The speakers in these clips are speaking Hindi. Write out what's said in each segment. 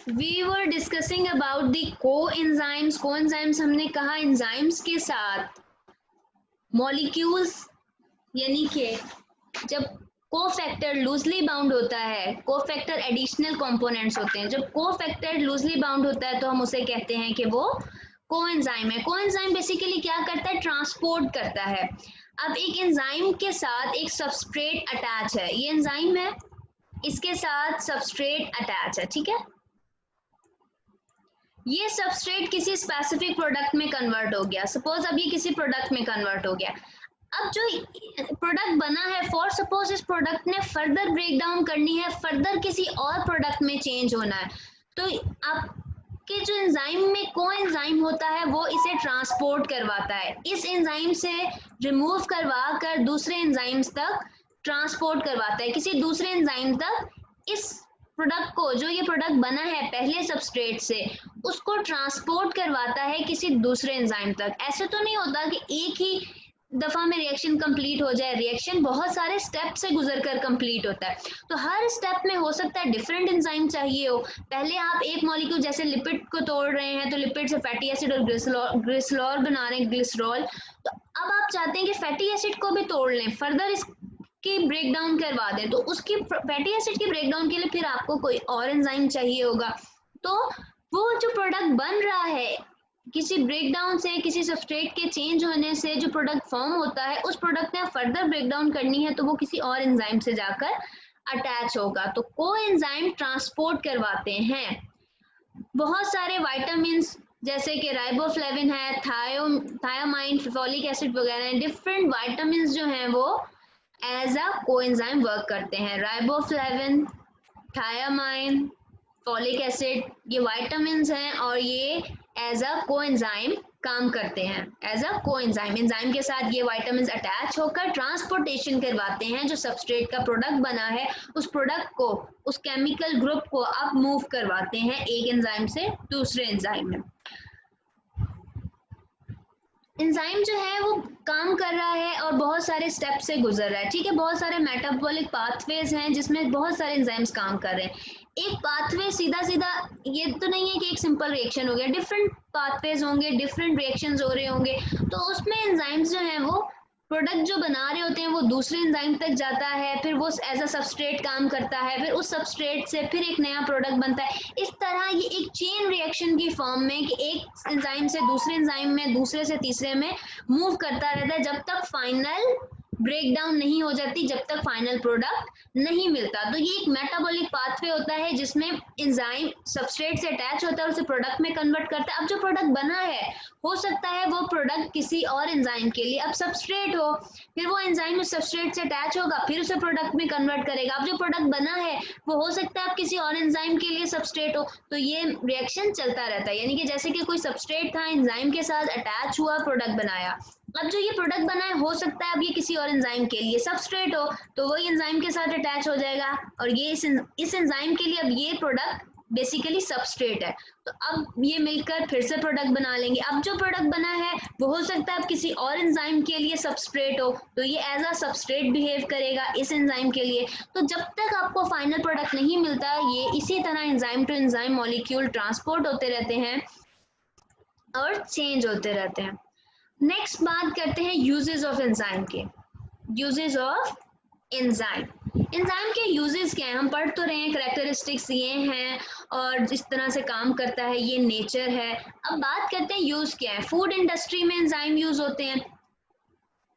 We were discussing about the coenzymes. Coenzymes हमने कहा एंजाइम्स के साथ मॉलिक्यूल्स, यानी कि जब कोफैक्टर लूजली बाउंड होता है, कोफैक्टर एडिशनल कंपोनेंट्स होते हैं, जब कोफैक्टर लूजली बाउंड होता है तो हम उसे कहते हैं कि वो कोएंजाइम है। कोएंजाइम बेसिकली क्या करता है, ट्रांसपोर्ट करता है। अब एक एंजाइम के साथ एक सबस्ट्रेट अटैच है, ये एंजाइम है, इसके साथ सबस्ट्रेट अटैच है, ठीक है। ये सबस्ट्रेट किसी स्पेसिफिक प्रोडक्ट में कन्वर्ट हो गया, सपोज अब ये किसी प्रोडक्ट में कन्वर्ट हो गया। अब जो प्रोडक्ट बना है, फॉर सपोज इस प्रोडक्ट ने फर्दर ब्रेक डाउन करनी है, फर्दर किसी और प्रोडक्ट में चेंज होना है, तो आपके जो एंजाइम में कोएंजाइम होता है वो इसे ट्रांसपोर्ट करवाता है, इस एंजाइम से रिमूव करवा कर दूसरे एंजाइम्स तक ट्रांसपोर्ट करवाता है, किसी दूसरे एंजाइम तक इस प्रोडक्ट को, जो ये प्रोडक्ट बना है पहले सबस्ट्रेट से, उसको ट्रांसपोर्ट करवाता है किसी दूसरे एंजाइम तक। ऐसे तो नहीं होता कि एक ही दफा में रिएक्शन कंप्लीट हो जाए, रिएक्शन बहुत सारे स्टेप से गुजर कर कंप्लीट होता है, तो हर स्टेप में हो सकता है डिफरेंट एंजाइम चाहिए हो। पहले आप एक मॉलिक्यूल जैसे लिपिड को तोड़ रहे हैं तो लिपिड से फैटी एसिड और ग्लिसरॉल बना रहे हैं, ग्लिसरॉल, तो अब आप चाहते हैं कि फैटी एसिड को भी तोड़ लें, फर्दर इसकी ब्रेक डाउन करवा दें, तो उसकी फैटी एसिड की ब्रेक डाउन के लिए फिर आपको कोई और एंजाइम चाहिए होगा। तो वो जो प्रोडक्ट बन रहा है, किसी ब्रेकडाउन से, किसी सबस्ट्रेट के चेंज होने से जो प्रोडक्ट फॉर्म होता है, उस प्रोडक्ट ने फर्दर ब्रेकडाउन करनी है तो वो किसी और एंजाइम से जाकर अटैच होगा, तो कोएंजाइम ट्रांसपोर्ट करवाते हैं। बहुत सारे विटामिन जैसे कि राइबोफ्लेविन है, थायोमाइन, फॉलिक एसिड वगैरह हैं, डिफरेंट विटामिन जो हैं वो एज अ कोएंजाइम वर्क करते हैं। राइबोफ्लेविन, थायोमाइन, फॉलिक एसिड, ये विटामिन हैं और ये एज अ कोएंजाइम काम करते हैं, एज अ कोएंजाइम। एंजाइम के साथ ये विटामिन अटैच होकर ट्रांसपोर्टेशन करवाते हैं, जो सबस्ट्रेट का प्रोडक्ट बना है उस प्रोडक्ट को, उस केमिकल ग्रुप को अप मूव करवाते हैं एक एंजाइम से दूसरे एंजाइम में। एंजाइम जो है वो काम कर रहा है और बहुत सारे स्टेप से गुजर रहा है, ठीक है। बहुत सारे मेटाबॉलिक पाथवेज हैं जिसमें बहुत सारे एंजाइम्स काम कर रहे हैं। एक पाथवे सीधा सीधा ये तो नहीं है कि एक सिंपल रिएक्शन हो गया, डिफरेंट पाथवेज होंगे, डिफरेंट रिएक्शंस हो रहे होंगे, तो उसमें एंजाइम्स जो हैं वो प्रोडक्ट जो बना रहे होते हैं वो दूसरे एंजाइम तक जाता है, फिर वो एज अ सबस्ट्रेट काम करता है, फिर उस सबस्ट्रेट से फिर एक नया प्रोडक्ट बनता है। इस तरह ये एक चेन रिएक्शन की फॉर्म में कि एक एंजाइम से दूसरे एंजाइम में, दूसरे से तीसरे में मूव करता रहता है, जब तक फाइनल ब्रेक डाउन नहीं हो जाती, जब तक फाइनल प्रोडक्ट नहीं मिलता। तो ये एक मेटाबॉलिक पाथवे होता है जिसमें एंजाइम सबस्ट्रेट से अटैच होता है, उसे प्रोडक्ट में कन्वर्ट करता है। अब जो प्रोडक्ट बना है, हो सकता है वो प्रोडक्ट किसी और एंजाइम के लिए अब सबस्ट्रेट हो, फिर वो एंजाइम उस सबस्ट्रेट से अटैच होगा, फिर उसे प्रोडक्ट में कन्वर्ट करेगा। अब जो प्रोडक्ट बना है वो हो सकता है अब किसी और एंजाइम के लिए सबस्ट्रेट हो, तो ये रिएक्शन चलता रहता है। यानी कि जैसे कि कोई सबस्ट्रेट था, एंजाइम के साथ अटैच हुआ, प्रोडक्ट बनाया, अब जो ये प्रोडक्ट बना है हो सकता है अब ये किसी और एंजाइम के लिए सबस्ट्रेट हो, तो वही एंजाइम के साथ अटैच हो जाएगा और ये इस एंजाइम के लिए अब ये प्रोडक्ट बेसिकली सबस्ट्रेट है, तो अब ये मिलकर फिर से प्रोडक्ट बना लेंगे। अब जो प्रोडक्ट बना है वो हो सकता है अब किसी और एंजाइम के लिए सबस्ट्रेट हो, तो ये एज अ सबस्ट्रेट बिहेव करेगा इस एंजाइम के लिए। तो जब तक आपको फाइनल प्रोडक्ट नहीं मिलता, ये इसी तरह enzyme to enzyme molecule transport होते रहते हैं और चेंज होते रहते हैं। नेक्स्ट बात करते हैं यूजेस ऑफ एंजाइम के। यूजेस ऑफ एंजाइम, एंजाइम के यूजेस क्या हैं, हम पढ़ तो रहे हैं, कैरेक्टरिस्टिक्स ये हैं और जिस तरह से काम करता है ये नेचर है। अब बात करते हैं यूज क्या है। फूड इंडस्ट्री में एंजाइम यूज होते हैं,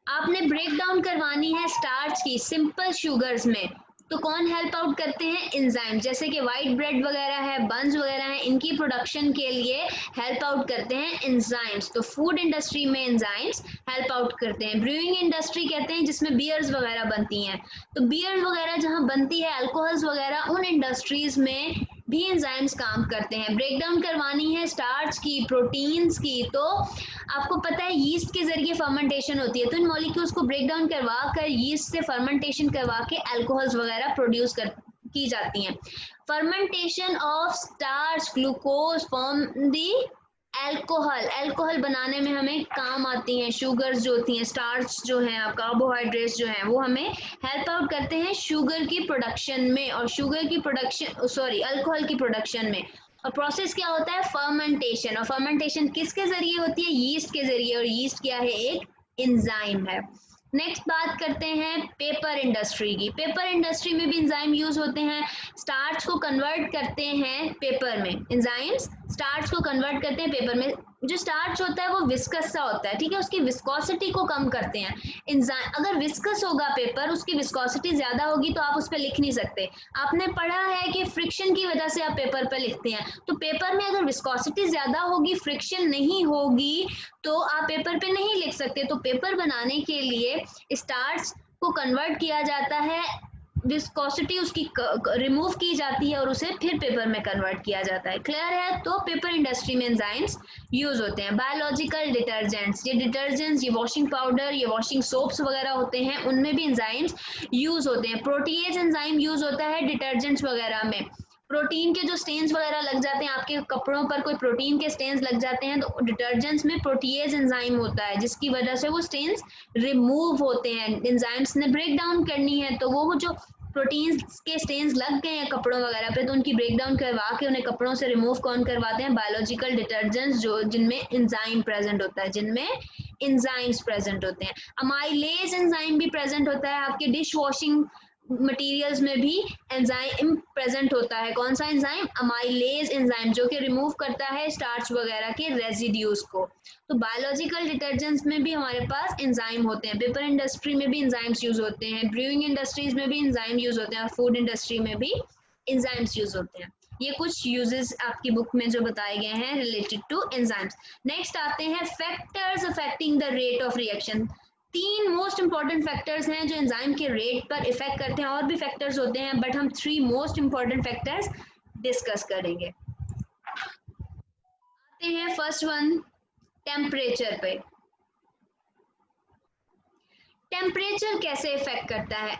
आपने ब्रेक डाउन करवानी है स्टार्च की सिंपल शुगर्स में, तो कौन हेल्प आउट करते हैं, एंजाइम। जैसे कि वाइट ब्रेड वगैरह है, बंस वगैरह है, इनकी प्रोडक्शन के लिए हेल्प आउट करते हैं एंजाइम्स, तो फूड इंडस्ट्री में एंजाइम्स हेल्प आउट करते हैं। ब्रूइंग इंडस्ट्री कहते हैं जिसमें बियर्स वगैरह बनती हैं, तो बियर वगैरह जहाँ बनती है, अल्कोहल्स वगैरह, उन इंडस्ट्रीज में भी एंजाइम्स काम करते हैं। ब्रेक डाउन करवानी है स्टार्च की, प्रोटीन्स की, तो आपको पता है यीस्ट के जरिए फर्मेंटेशन होती है, तो इन मॉलिक्यूल्स को ब्रेक डाउन करवा कर यीस्ट से फर्मेंटेशन करवा के अल्कोहल्स वगैरह प्रोड्यूस की जाती हैं। Fermentation of starch glucose form the alcohol, alcohol बनाने में हमें काम आती हैं शुगर्स जो होती हैं, स्टार्च जो है, कार्बोहाइड्रेट्स जो हैं, वो हमें हेल्प आउट करते हैं शुगर की प्रोडक्शन में और शुगर की प्रोडक्शन, सॉरी, अल्कोहल की प्रोडक्शन में। और प्रोसेस क्या होता है, फर्मेंटेशन। और फर्मेंटेशन किसके जरिए होती है, यीस्ट के जरिए, और यीस्ट क्या है, एक एंजाइम है। नेक्स्ट बात करते हैं पेपर इंडस्ट्री की। पेपर इंडस्ट्री में भी एंजाइम यूज होते हैं, स्टार्च को कन्वर्ट करते हैं पेपर में, एंजाइम्स स्टार्च को कन्वर्ट करते हैं पेपर में। जो स्टार्च होता है वो विस्कस सा होता है, ठीक है, उसकी विस्कोसिटी को कम करते हैं एंजाइम। अगर विस्कस होगा पेपर, उसकी विस्कोसिटी ज्यादा होगी तो आप उस पर लिख नहीं सकते। आपने पढ़ा है कि फ्रिक्शन की वजह से आप पेपर पर लिखते हैं, तो पेपर में अगर विस्कोसिटी ज्यादा होगी, फ्रिक्शन नहीं होगी, तो आप पेपर पे नहीं लिख सकते। तो पेपर बनाने के लिए स्टार्च को कन्वर्ट किया जाता है, विस्कोसिटी उसकी रिमूव की जाती है और उसे फिर पेपर में कन्वर्ट किया जाता है। क्लियर है? तो पेपर इंडस्ट्री में एंजाइम्स यूज होते हैं। बायोलॉजिकल डिटर्जेंट्स, ये डिटर्जेंट्स, ये वॉशिंग पाउडर, ये वॉशिंग सोप्स वगैरह होते हैं, उनमें भी एंजाइम्स यूज होते हैं। प्रोटीएज एंजाइम यूज होता है डिटर्जेंट्स वगैरह में। प्रोटीन के जो स्टेन्स वगैरह लग जाते हैं, आपके कपड़ों पर कोई प्रोटीन के स्टेन्स लग जाते हैं, तो डिटर्जेंट्स में प्रोटीएज एंजाइम होता है, जिसकी वजह से वो स्टेन्स रिमूव होते हैं। एंजाइम्स ने ब्रेक डाउन करनी है, तो वो जो प्रोटीन के स्टेन्स लग गए हैं कपड़ों वगैरह पे, तो उनकी ब्रेक डाउन करवा के उन्हें कपड़ों से रिमूव कौन करवाते हैं, बायोलॉजिकल डिटर्जेंट्स, जो जिनमें एंजाइम प्रेजेंट होता है, जिनमें एंजाइम्स प्रेजेंट होते हैं। अमाइलेज एंजाइम भी प्रेजेंट होता है, आपके डिश वॉशिंग मटेरियल्स में भी एंजाइम प्रेजेंट होता है। कौन सा एंजाइम, अमाइलेज एंजाइम, जो कि रिमूव करता है स्टार्च वगैरह के रेजिड्यूज को। तो बायोलॉजिकल डिटर्जेंट्स में भी हमारे पास एंजाइम होते हैं। पेपर इंडस्ट्री में भी एंजाइम्स यूज होते हैं, ब्रूइंग इंडस्ट्रीज में भी एंजाइम यूज होते हैं, और फूड इंडस्ट्री में भी एंजाइम्स यूज होते हैं। ये कुछ यूजेस आपकी बुक में जो बताए गए हैं रिलेटेड टू एंजाइम्स। नेक्स्ट आते हैं factors affecting the rate of reaction. तीन मोस्ट इंपॉर्टेंट फैक्टर्स हैं जो एंजाइम के रेट पर इफेक्ट करते हैं, और भी फैक्टर्स होते हैं, बट हम 3 मोस्ट इंपॉर्टेंट फैक्टर्स डिस्कस करेंगे। आते हैं फर्स्ट वन, टेम्परेचर पे। टेम्परेचर कैसे इफेक्ट करता है?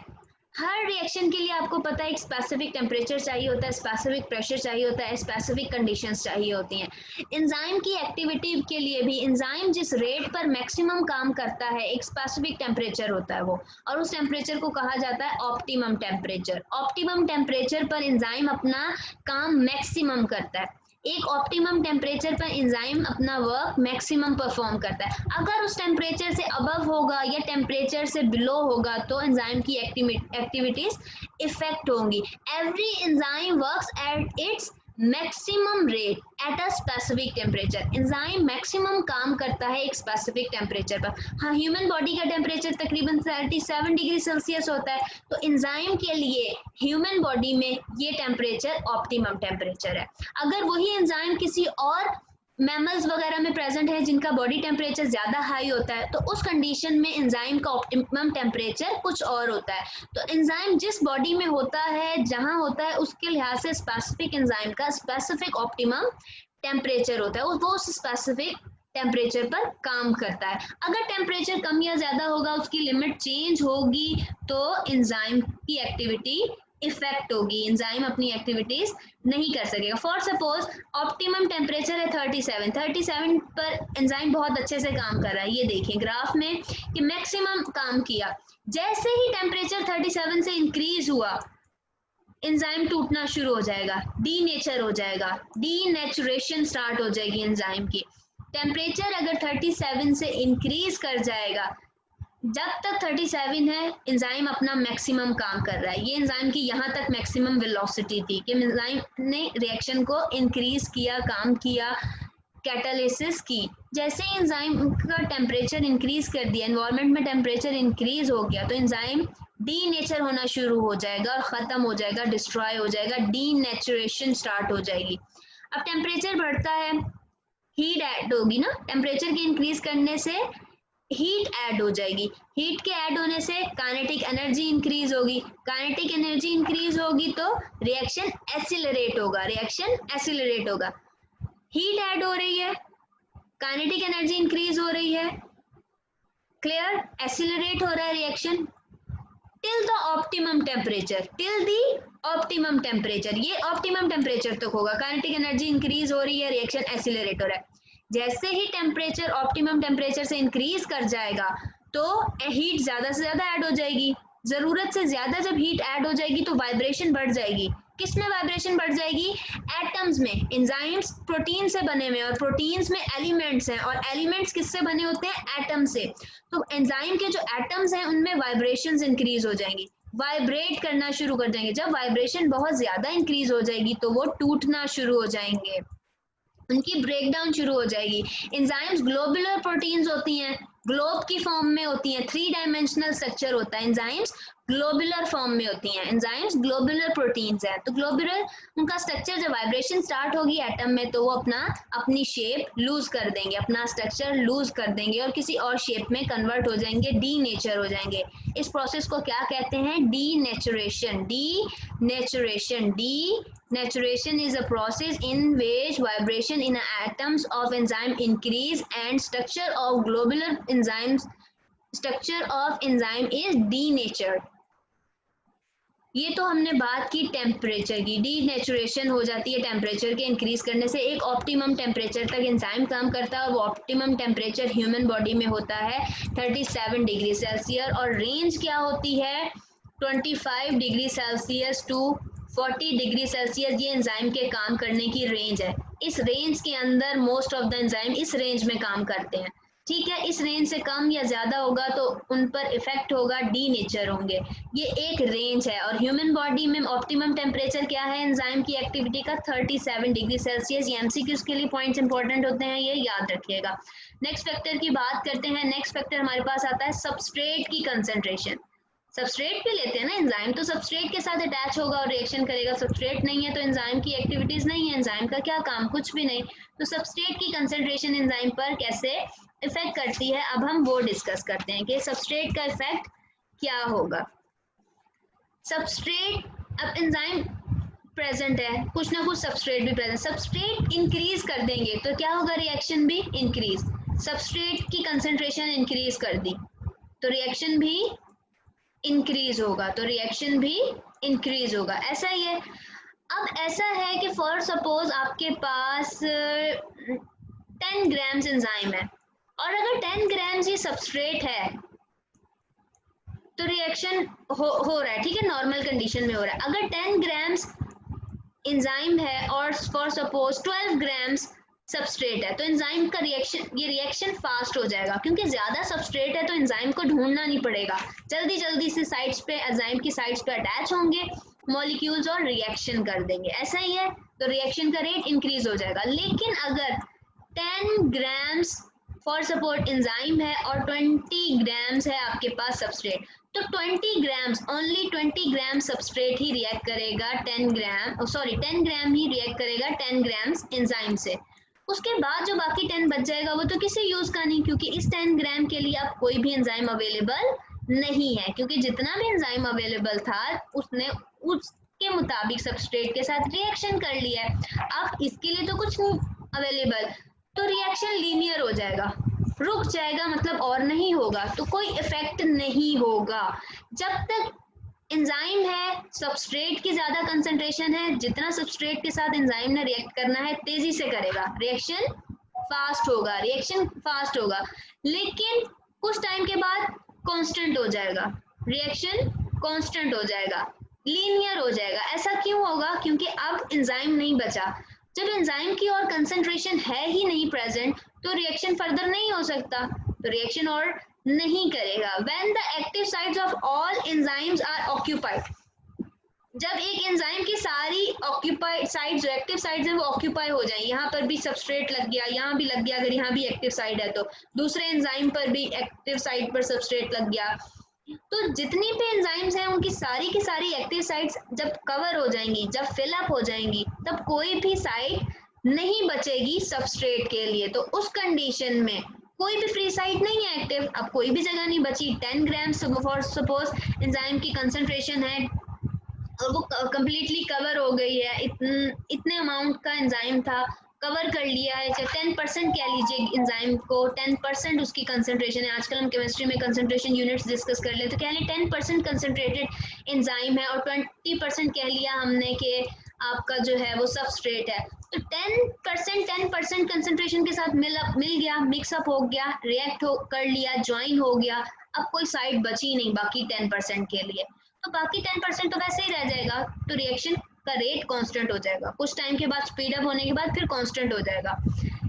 हर रिएक्शन के लिए आपको पता है एक स्पेसिफिक टेम्परेचर चाहिए होता है, स्पेसिफिक प्रेशर चाहिए होता है, स्पेसिफिक कंडीशंस चाहिए होती हैं। एंजाइम की एक्टिविटी के लिए भी एंजाइम जिस रेट पर मैक्सिमम काम करता है, एक स्पेसिफिक टेम्परेचर होता है वो, और उस टेम्परेचर को कहा जाता है ऑप्टिमम टेम्परेचर। ऑप्टिमम टेम्परेचर पर एंजाइम अपना काम मैक्सिमम करता है। एक ऑप्टिमम टेम्परेचर पर एंजाइम अपना वर्क मैक्सिमम परफॉर्म करता है। अगर उस टेम्परेचर से अबव होगा या टेम्परेचर से बिलो होगा तो एंजाइम की एक्टिविटीज इफेक्ट होंगी। Every enzyme works at its maximum rate at a specific temperature. Enzyme maximum काम करता है एक स्पेसिफिक टेम्परेचर पर। हाँ, ह्यूमन बॉडी का टेम्परेचर तकरीबन 37 डिग्री सेल्सियस होता है, तो एंजाइम के लिए ह्यूमन बॉडी में ये टेम्परेचर ऑप्टिमम टेम्परेचर है। अगर वही एंजाइम किसी और मैमल्स वगैरह में प्रेजेंट है जिनका बॉडी टेम्परेचर ज़्यादा हाई होता है, तो उस कंडीशन में एंजाइम का ऑप्टिमम टेम्परेचर कुछ और होता है। तो एंजाइम जिस बॉडी में होता है, जहाँ होता है, उसके लिहाज से स्पेसिफिक एंजाइम का स्पेसिफिक ऑप्टिमम टेम्परेचर होता है, वो उस स्पेसिफिक टेम्परेचर पर काम करता है। अगर टेम्परेचर कम या ज़्यादा होगा, उसकी लिमिट चेंज होगी, तो एंजाइम की एक्टिविटी इफेक्ट होगी, एंजाइम अपनी एक्टिविटीज नहीं कर सकेगा। फॉर सपोज ऑप्टिमम टेम्परेचर है 37 पर एंजाइम बहुत अच्छे से काम कर रहा है। ये देखिए ग्राफ में कि मैक्सिमम काम किया, जैसे ही टेम्परेचर 37 से इंक्रीज हुआ, एंजाइम टूटना शुरू हो जाएगा, डीनेचर हो जाएगा, डीनेचुरेशन स्टार्ट हो जाएगी एंजाइम की। टेम्परेचर अगर 37 से इंक्रीज कर जाएगा, जब तक 37 है एंजाइम अपना मैक्सिमम काम कर रहा है। ये एंजाइम की यहाँ तक मैक्सिमम वेलोसिटी थी कि एंजाइम ने रिएक्शन को इंक्रीज किया, काम किया, कैटालिसिस की। जैसे ही एंजाइम का टेम्परेचर इंक्रीज कर दिया, एनवायरनमेंट में टेम्परेचर इंक्रीज हो गया, तो एंजाइम डीनेचर होना शुरू हो जाएगा और ख़त्म हो जाएगा, डिस्ट्रॉय हो जाएगा, डीनेचुरेशन स्टार्ट हो जाएगी। अब टेम्परेचर बढ़ता है, हीट ऐड होगी ना, टेम्परेचर की इंक्रीज करने से हीट ऐड हो जाएगी, हीट के ऐड होने से काइनेटिक एनर्जी इंक्रीज होगी, काइनेटिक एनर्जी इंक्रीज होगी तो रिएक्शन एसिलरेट होगा, रिएक्शन एसिलरेट होगा। हीट ऐड हो रही है, काइनेटिक एनर्जी इंक्रीज हो रही है, क्लियर, एसिलरेट हो रहा है reaction till the optimum temperature, till the optimum temperature. ये ऑप्टिमम टेम्परेचर तक होगा, काइनेटिक एनर्जी इंक्रीज हो रही है, रिएक्शन एसिलरेट हो रहा है। जैसे ही टेम्परेचर ऑप्टिमम टेम्परेचर से इंक्रीज कर जाएगा तो हीट ज्यादा से ज्यादा ऐड हो जाएगी, जरूरत से ज्यादा जब हीट ऐड हो जाएगी तो वाइब्रेशन बढ़ जाएगी। किस में वाइब्रेशन बढ़ जाएगी? एटम्स में। एंजाइम्स प्रोटीन से बने हुए हैं और प्रोटीन्स में एलिमेंट्स हैं और एलिमेंट्स किससे बने होते हैं? एटम से। तो एंजाइम के जो एटम्स हैं उनमें वाइब्रेशंस इंक्रीज हो जाएंगी, वाइब्रेट करना शुरू कर देंगे। जब वाइब्रेशन बहुत ज्यादा इंक्रीज हो जाएगी तो वो टूटना शुरू हो जाएंगे, उनकी ब्रेकडाउन शुरू हो जाएगी। एंजाइम्स ग्लोबुलर प्रोटीन्स होती हैं, ग्लोब की फॉर्म में होती हैं, 3 डायमेंशनल स्ट्रक्चर होता है। एंजाइम्स ग्लोबुलर फॉर्म में होती हैं, एंजाइम्स ग्लोबुलर प्रोटीन्स हैं। तो ग्लोबुलर उनका स्ट्रक्चर, जब वाइब्रेशन स्टार्ट होगी एटम में तो वो अपनी शेप लूज कर देंगे, अपना स्ट्रक्चर लूज कर देंगे और किसी और शेप में कन्वर्ट हो जाएंगे, डीनेचर हो जाएंगे। इस प्रोसेस को क्या कहते हैं? Denaturation. Denaturation Denaturation is a process in which vibration in atoms of enzyme increase and structure of enzyme is denatured. ये तो हमने बात की टेम्परेचर की। डीनेचुरेशन हो जाती है टेम्परेचर के इंक्रीज करने से। एक ऑप्टिमम टेम्परेचर तक एंजाइम काम करता है और वो ऑप्टिमम टेम्परेचर ह्यूमन बॉडी में होता है 37 डिग्री सेल्सियस और रेंज क्या होती है? 25 degree Celsius to 40 degree Celsius. ये एंजाइम के काम करने की रेंज है। इस रेंज के अंदर मोस्ट ऑफ द एंजाइम इस रेंज में काम करते हैं, ठीक है। इस रेंज से कम या ज्यादा होगा तो उन पर इफेक्ट होगा, डीनेचर होंगे। ये एक रेंज है और ह्यूमन बॉडी में ऑप्टिमम टेम्परेचर क्या है एंजाइम की एक्टिविटी का? 37 डिग्री सेल्सियस। ये एमसीक्यूज के लिए पॉइंट्स इंपॉर्टेंट होते हैं, ये याद रखिएगा। नेक्स्ट फैक्टर की बात करते हैं। नेक्स्ट फैक्टर हमारे पास आता है सबस्ट्रेट की कंसेंट्रेशन। सबस्ट्रेट भी लेते हैं ना एंजाइम, तो सबस्ट्रेट के साथ अटैच होगा और रिएक्शन करेगा। सबस्ट्रेट नहीं है तो एंजाइम की एक्टिविटीज नहीं है, एंजाइम का क्या काम? कुछ भी नहीं। तो सबस्ट्रेट की कंसेंट्रेशन एंजाइम पर कैसे इफेक्ट करती है, अब हम वो डिस्कस करते हैं कि सबस्ट्रेट का इफेक्ट क्या होगा। सबस्ट्रेट, अब एंजाइम प्रेजेंट है, कुछ ना कुछ सबस्ट्रेट भी प्रेजेंट। सबस्ट्रेट इंक्रीज कर देंगे तो क्या होगा? रिएक्शन भी इंक्रीज। सबस्ट्रेट की कंसेंट्रेशन इंक्रीज कर दी तो रिएक्शन भी इंक्रीज होगा, तो रिएक्शन भी इंक्रीज होगा। ऐसा ही है। अब ऐसा है कि फॉर सपोज आपके पास 10 ग्राम्स एंजाइम है और अगर 10 ग्राम्स ये सबस्ट्रेट है तो रिएक्शन हो रहा है, ठीक है, नॉर्मल कंडीशन में हो रहा है। अगर 10 ग्राम्स एंजाइम है और फॉर सपोज 12 ग्राम्स सबस्ट्रेट है तो एंजाइम का रिएक्शन फास्ट हो जाएगा, क्योंकि ज्यादा सबस्ट्रेट है तो एंजाइम को ढूंढना नहीं पड़ेगा, जल्दी जल्दी से साइड्स पे एंजाइम की साइड्स पे अटैच होंगे मॉलिक्यूल्स और रिएक्शन कर देंगे। ऐसा ही है, तो रिएक्शन का रेट इंक्रीज हो जाएगा। लेकिन अगर 10 ग्राम्स फॉर सपोर्ट एंजाइम है और 20 ग्राम्स है आपके पास सबस्ट्रेट, तो 20 ग्राम्स, ओनली 20 ग्राम सबस्ट्रेट ही रिएक्ट करेगा 10 ग्राम ही रिएक्ट करेगा 10 ग्राम्स एंजाइम से। उसके बाद जो बाकी 10 बच जाएगा वो तो किसी यूज का नहीं, क्योंकि इस 10 ग्राम के लिए अब कोई भी एंजाइम अवेलेबल नहीं है, क्योंकि जितना भी एंजाइम अवेलेबल था उसने उसके मुताबिक सबस्ट्रेट के साथ रिएक्शन कर लिया है। अब इसके लिए तो कुछ नहीं अवेलेबल, तो रिएक्शन लीनियर हो जाएगा, रुक जाएगा, मतलब और नहीं होगा, तो कोई इफेक्ट नहीं होगा। जब तक एंजाइम है, सबस्ट्रेट की ज्यादा कंसंट्रेशन है, जितना सबस्ट्रेट के साथ एंजाइम ने रिएक्ट करना है तेजी से करेगा, रिएक्शन फास्ट होगा। लेकिन कुछ टाइम के बाद कांस्टेंट हो जाएगा, रिएक्शन कांस्टेंट हो जाएगा, लीनियर हो जाएगा। ऐसा क्यों होगा? क्योंकि अब एंजाइम नहीं बचा। जब एंजाइम की और कंसंट्रेशन है ही नहीं प्रेजेंट तो रिएक्शन फर्दर नहीं हो सकता, तो रिएक्शन और नहीं करेगा। When the active sites of all enzymes are occupied, जब एक एंजाइम की सारी ऑक्यूपाइड साइड जो एक्टिव साइड्स हैं वो ऑक्यूपाई हो जाए, यहाँ पर भी सबस्ट्रेट लग गया, यहाँ भी लग गया, अगर यहाँ भी एक्टिव साइड है तो दूसरे एंजाइम पर भी एक्टिव साइड पर सबस्ट्रेट लग गया, तो जितनी भी एंजाइम्स हैं उनकी सारी की सारी एक्टिव साइट्स जब कवर हो जाएंगी, जब फिल अप हो जाएंगी, तब कोई भी साइट नहीं बचेगी सबस्ट्रेट के लिए। तो उस कंडीशन में कोई भी फ्री साइट नहीं है एक्टिव, अब कोई भी जगह नहीं बची। 10 ग्राम फॉर सपोज एंजाइम की कंसंट्रेशन है और वो कंप्लीटली कवर हो गई है, इतने अमाउंट का एंजाइम था, कवर कर लिया है, चाहे 10% कह लीजिए एंजाइम को, 10% उसकी कंसंट्रेशन है। आजकल हम केमिस्ट्री में कंसंट्रेशन यूनिट्स डिस्कस कर लेते, तो कह लिया 10% कंसंट्रेटेड एंजाइम है और 20% कह लिया हमने कि आपका जो है वो सबस्ट्रेट है। तो 10% कंसंट्रेशन के साथ मिल गया, मिक्सअप हो गया, रिएक्ट कर लिया, ज्वाइन हो गया। अब कोई साइड बची नहीं बाकी 10% के लिए, तो बाकी 10% तो वैसे ही रह जाएगा, तो रिएक्शन का रेट कांस्टेंट हो जाएगा, कुछ टाइम के बाद स्पीड अप होने के बाद फिर कांस्टेंट हो जाएगा,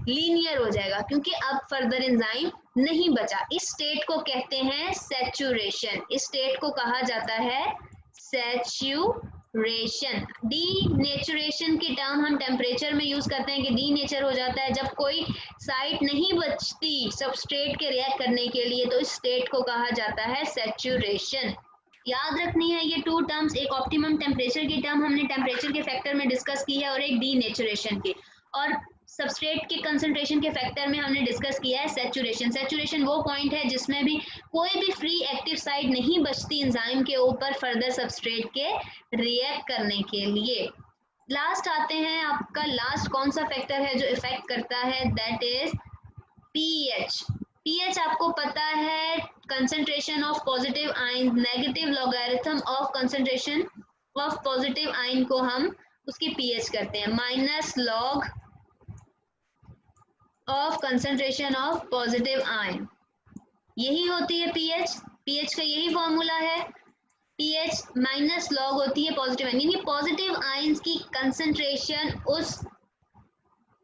लीनियर हो जाएगा, क्योंकि अब फर्दर एंजाइम नहीं बचा। इस स्टेट को कहते हैं सैचुरेशन, इस स्टेट को कहा जाता है सैचुरेशन। डीनेचुरेशन की टर्म हम टेम्परेचर में यूज करते हैं कि डीनेचर हो जाता है जब कोई साइट नहीं बचती सबस्ट्रेट के रिएक्ट करने के लिए, तो इस स्टेट को कहा जाता है सैचुरेशन। याद रखनी है ये टू टर्म्स, एक ऑप्टिमम टेम्परेचर की टर्म हमने टेम्परेचर के फैक्टर में डिस्कस की है और एक डीनेचुरेशन की, और सबस्ट्रेट के कंसंट्रेशन के फैक्टर में हमने डिस्कस किया है सैचुरेशन। सैचुरेशन वो पॉइंट है जिसमें भी कोई भी फ्री एक्टिव साइट नहीं बचती एंजाइम के ऊपर फर्दर सबस्ट्रेट के रिएक्ट करने के लिए। लास्ट आते हैं, आपका लास्ट कौन सा फैक्टर है जो इफेक्ट करता है, दैट इज पीएच। पीएच आपको पता है concentration of positive ion, negative logarithm of concentration of positive ion को हम उसकी पीएच करते हैं, minus log of concentration of positive ion, यही होती है पीएच। पीएच का यही फॉर्मूला है, पीएच माइनस लॉग होती है पॉजिटिव आयन, यानी पॉजिटिव आयंस की कंसंट्रेशन उस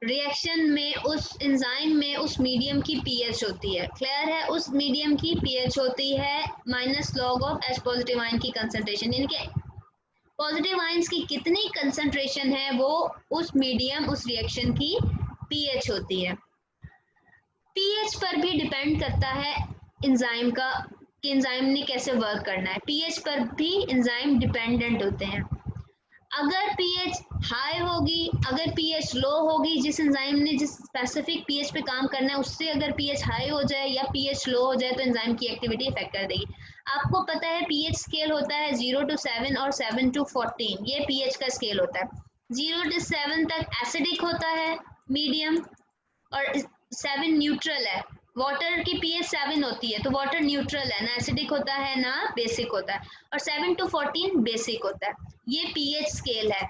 रिएक्शन में, उस एंजाइम में, उस मीडियम की पीएच होती है। क्लियर है, उस मीडियम की पीएच होती है minus log of H positive ion की कंसंट्रेशन, यानी कि पॉजिटिव आयंस की कितनी कंसंट्रेशन है वो उस मीडियम, उस रिएक्शन की पीएच होती है। पीएच पर भी डिपेंड करता है एंजाइम का कि एंजाइम ने कैसे वर्क करना है, पीएच पर भी एंजाइम डिपेंडेंट होते हैं। अगर पीएच हाई होगी, अगर पीएच लो होगी, जिस एंजाइम ने जिस स्पेसिफिक पीएच पे काम करना है उससे अगर पीएच हाई हो जाए या पीएच लो हो जाए तो एंजाइम की एक्टिविटी इफेक्ट कर देगी। आपको पता है पीएच स्केल होता है 0 to 7 और 7 to 14, ये पीएच का स्केल होता है। 0 to 7 तक एसिडिक होता है मीडियम, और 7 न्यूट्रल है। वाटर की पीएच 7 होती है तो वाटर न्यूट्रल है, ना एसिडिक होता है ना बेसिक होता है, और 7 to 14 बेसिक होता है। ये पीएच स्केल है।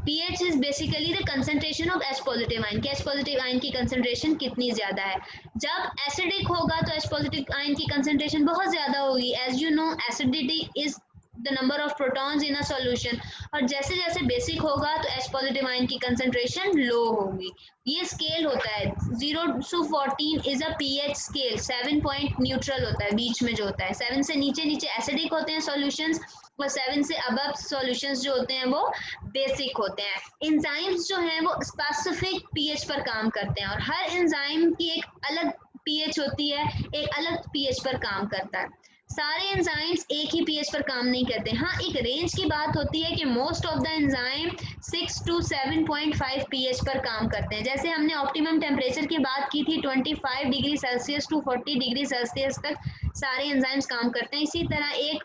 pH is basically the concentration of H positive ion, कि H पॉजिटिव आयन की कंसंट्रेशन कितनी ज्यादा है। जब एसिडिक होगा तो H पॉजिटिव आयन की कंसंट्रेशन बहुत ज्यादा होगी। As you know acidity is the number of protons in a solution, और जैसे जैसे बेसिक होगा तो H पॉजिटिव आयन की कंसंट्रेशन लो होगी। ये स्केल होता है 0 to 14 is a pH scale. 7 point neutral होता है, बीच में जो होता है। 7 से नीचे नीचे एसिडिक होते हैं सॉल्यूशंस, और 7 से अबव सॉल्यूशंस जो होते हैं वो बेसिक होते हैं। एंजाइम्स जो हैं वो स्पेसिफिक पीएच पर काम करते हैं, और हर एंजाइम की एक अलग पीएच होती है, एक अलग पीएच पर काम करता है। सारे एंजाइम्स एक ही पीएच पर काम नहीं करते। हाँ, एक रेंज की बात होती है कि most of the enzyme 6 to 7.5 pH पर काम करते हैं। जैसे हमने ऑप्टिमम टेम्परेचर की बात की थी 25 degree Celsius to 40 degree Celsius तक सारे एंजाइम्स काम करते हैं। इसी तरह एक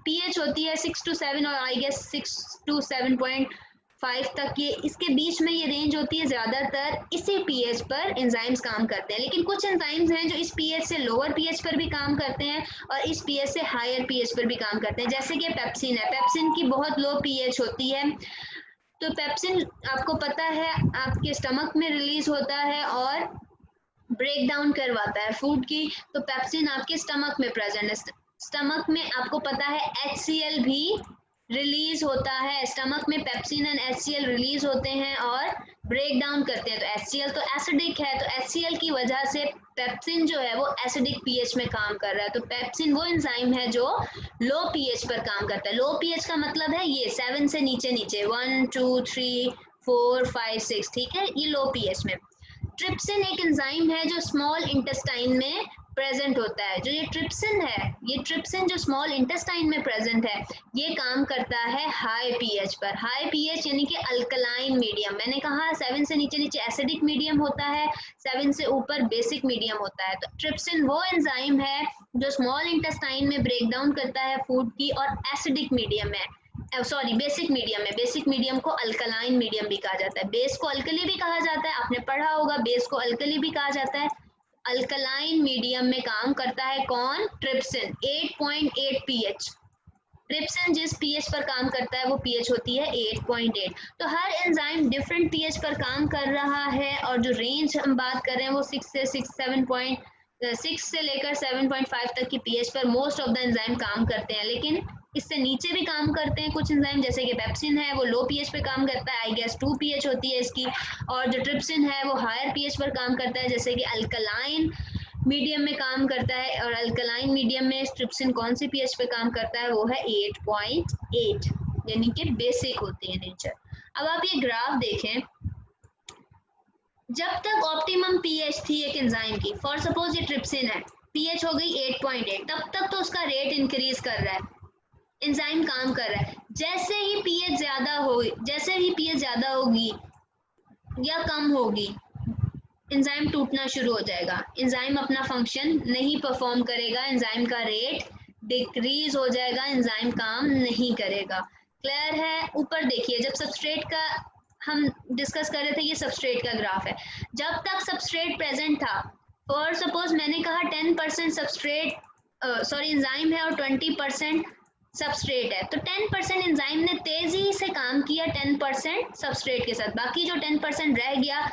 पीएच होती है 6 to 7 और आई गेस 6 to 7.5 तक, ये इसके बीच में ये रेंज होती है। ज़्यादातर इसी पीएच पर एंजाइम्स काम करते हैं, लेकिन कुछ एंजाइम्स हैं जो इस पीएच से लोअर पीएच पर भी काम करते हैं और इस पीएच से हायर पीएच पर भी काम करते हैं। जैसे कि पेप्सिन है, पेप्सिन की बहुत लो पीएच होती है, तो पेप्सिन आपको पता है आपके स्टमक में रिलीज होता है और ब्रेक डाउन करवाता है फूड की, तो पेप्सिन आपके स्टमक में प्रेजेंट है। स्टमक में आपको पता है HCl भी रिलीज होता है, स्टमक में पेप्सिन एंड HCl रिलीज होते हैं और ब्रेक डाउन करते हैं। तो HCl तो एसिडिक है, तो HCl की वजह से पेप्सिन जो है वो एसिडिक पीएच में काम कर रहा है। तो पेप्सिन वो एंजाइम है जो लो पीएच पर काम करता है। लो पीएच का मतलब है ये 7 से नीचे नीचे 1 2 3 4 5 6, ठीक है, ये लो पीएच में। ट्रिप्सिन एक एंजाइम है जो स्मॉल इंटेस्टाइन में प्रेजेंट होता है। जो ये ट्रिप्सिन है, ये ट्रिप्सिन जो स्मॉल इंटेस्टाइन में प्रेजेंट है, ये काम करता है हाई पीएच पर। हाई पीएच यानी कि अल्कलाइन मीडियम। मैंने कहा 7 से नीचे नीचे एसिडिक मीडियम होता है, 7 से ऊपर बेसिक मीडियम होता है। तो ट्रिप्सिन वो एंजाइम है जो स्मॉल इंटेस्टाइन में ब्रेक डाउन करता है फूड की और एसिडिक मीडियम है, सॉरी बेसिक मीडियम है। बेसिक मीडियम को अल्कलाइन मीडियम भी कहा जाता है। बेस को अल्कली भी कहा जाता है, आपने पढ़ा होगा, बेस को अल्कली भी कहा जाता है। अल्कलाइन मीडियम में काम करता है कौन? ट्रिप्सिन। 8.8 पीएच। ट्रिप्सिन जिस पीएच पर काम करता है वो पीएच होती है 8.8। तो हर एंजाइम डिफरेंट पीएच पर काम कर रहा है, और जो रेंज हम बात कर रहे हैं वो 6 से 7 6 से लेकर 7.5 तक की पीएच पर मोस्ट ऑफ द एंजाइम काम करते हैं, लेकिन इससे नीचे भी काम करते हैं कुछ एंजाइम, जैसे कि पेप्सिन है वो लो पीएच पे काम करता है, आई गेस 2 पीएच होती है इसकी, और जो ट्रिप्सिन है वो हायर पीएच पर काम करता है, जैसे कि अल्कलाइन मीडियम में काम करता है। और अल्कलाइन मीडियम में ट्रिप्सिन कौन सी पीएच पे काम करता है, वो है 8.8, यानी कि बेसिक होती है नेचर। अब आप ये ग्राफ देखें, जब तक ऑप्टिमम पीएच थी एक एंजाइम की, फॉर सपोज ये ट्रिप्सिन है, पीएच हो गई 8.8, तब तक तो उसका रेट इंक्रीज कर रहा है, एंजाइम काम कर रहा है। जैसे ही पीएच ज्यादा होगी या कम होगी, एंजाइम टूटना शुरू हो जाएगा, एंजाइम अपना फंक्शन नहीं परफॉर्म करेगा, एंजाइम का रेट डिक्रीज हो जाएगा, एंजाइम काम नहीं करेगा। क्लियर है? ऊपर देखिए, जब सबस्ट्रेट का हम डिस्कस कर रहे थे, ये सबस्ट्रेट का ग्राफ है, जब तक सबस्ट्रेट प्रेजेंट था, फॉर सपोज मैंने कहा 10% सबस्ट्रेट सॉरी एंजाइम है और 20% सबस्ट्रेट है, तो 10% एंजाइम ने तेजी से काम किया 10% सबस्ट्रेट के साथ, बाकी जो 10% रह गया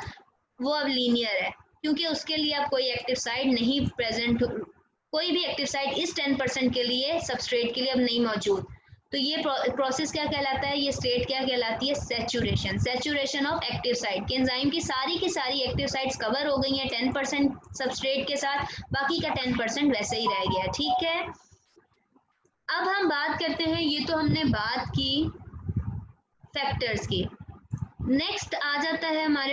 वो अब लीनियर है, क्योंकि उसके लिए अब कोई एक्टिव साइट नहीं प्रेजेंट, कोई भी एक्टिव साइट इस 10% के लिए सबस्ट्रेट के लिए अब नहीं मौजूद। तो ये प्रोसेस क्या कहलाता है, ये स्टेट क्या कहलाती है, saturation, saturation of active site, कि एंजाइम की सारी एक्टिव साइट्स कवर हो गई हैं 10% सबस्ट्रेट के साथ, बाकी का 10% वैसे ही रह गया। ठीक है, अब हम बात करते हैं, ये तो हमने बात की फैक्टर्स की, नेक्स्ट आ जाता है हमारे